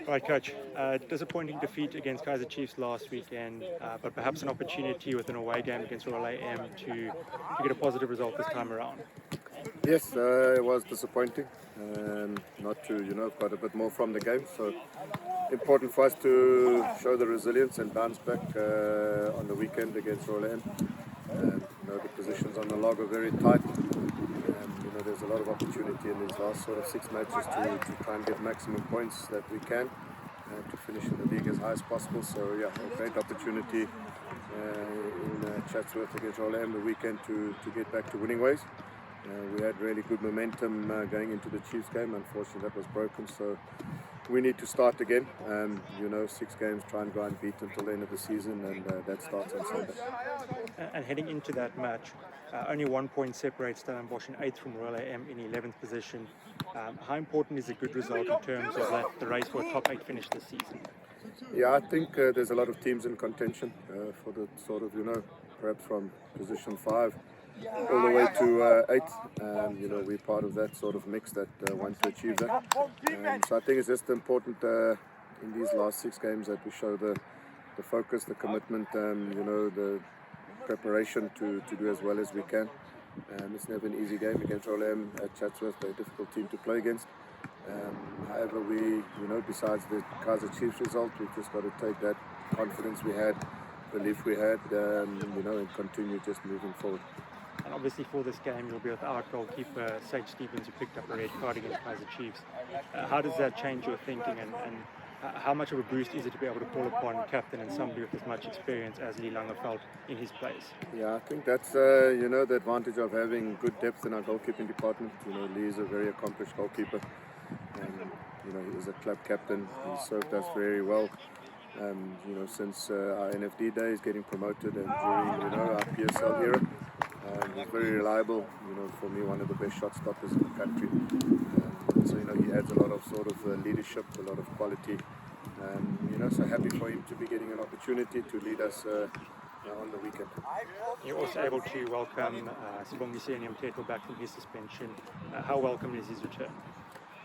Right, Coach. Disappointing defeat against Kaizer Chiefs last weekend, but perhaps an opportunity with an away game against Royal AM to get a positive result this time around. Yes, it was disappointing. Not to, got a bit more from the game. So important for us to show the resilience and bounce back on the weekend against Royal AM. The positions on the log are very tight. There's a lot of opportunity in these last sort of 6 matches to try and get maximum points that we can to finish in the league as high as possible. So yeah, a great opportunity in Chatsworth against Royal AM the weekend to get back to winning ways. We had really good momentum going into the Chiefs game. Unfortunately, that was broken. So we need to start again. 6 games, try and go unbeaten until the end of the season, and that starts on Sunday. And heading into that match, only 1 point separates Stellenbosch in 8th from Royal AM in 11th position. How important is a good result in terms of the race for a top 8 finish this season? Yeah, I think there's a lot of teams in contention for the sort of, perhaps from position 5 all the way to 8th. We're part of that sort of mix that wants to achieve that. So I think it's just important in these last 6 games that we show the focus, the commitment, the preparation to do as well as we can. It's never an easy game against Royal AM at Chatsworth. They're a difficult team to play against. However, we, besides the Kaizer Chiefs result, we've just got to take that confidence we had, belief we had, and continue just moving forward. And obviously for this game, you'll be without goalkeeper Sage Stevens, who picked up a red card against Kaizer Chiefs. How does that change your thinking, and how much of a boost is it to be able to call upon captain and somebody with as much experience as Lee Langerveld in his place? Yeah, I think that's the advantage of having good depth in our goalkeeping department. Lee is a very accomplished goalkeeper, and he is a club captain. He served us very well. Since our NFD days, getting promoted, and during our PSL era. He's very reliable, for me one of the best shot stoppers in the country. So he adds a lot of sort of leadership, a lot of quality. So happy for him to be getting an opportunity to lead us on the weekend. You're also able to welcome Sibongiseni Mteto back from his suspension. How welcome is his return?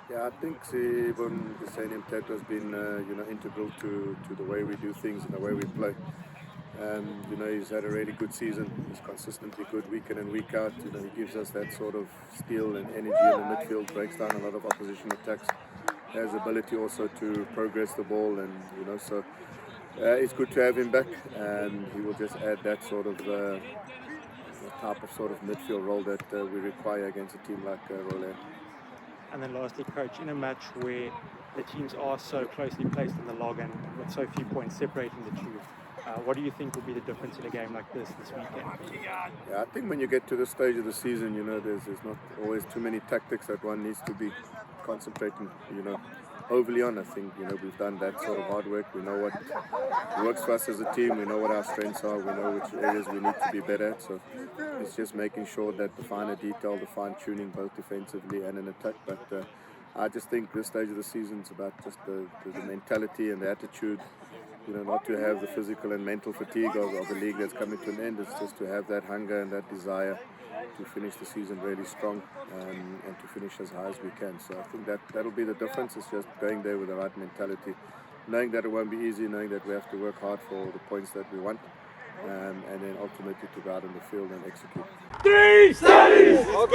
Yeah, I think Sibongiseni Mteto has been integral to the way we do things and the way we play. He's had a really good season. He's consistently good week in and week out. He gives us that sort of steel and energy in the midfield, breaks down a lot of opposition attacks. He has the ability also to progress the ball, and so it's good to have him back. And he will just add that sort of type of sort of midfield role that we require against a team like Royal AM. And then lastly, Coach, in a match where the teams are so closely placed in the log and with so few points separating the two, what do you think will be the difference in a game like this weekend? Yeah, I think when you get to this stage of the season, there's not always too many tactics that one needs to be concentrating, overly on. I think, we've done that sort of hard work. We know what works for us as a team. We know what our strengths are. We know which areas we need to be better at. So it's just making sure that the finer detail, the fine tuning, both defensively and in attack. But I just think this stage of the season is about just the mentality and the attitude. Not to have the physical and mental fatigue of the league that's coming to an end. It's just to have that hunger and that desire to finish the season really strong and to finish as high as we can. So I think that'll be the difference. It's just going there with the right mentality, knowing that it won't be easy, knowing that we have to work hard for the points that we want, and then ultimately to go out in the field and execute. 3 studies! Go,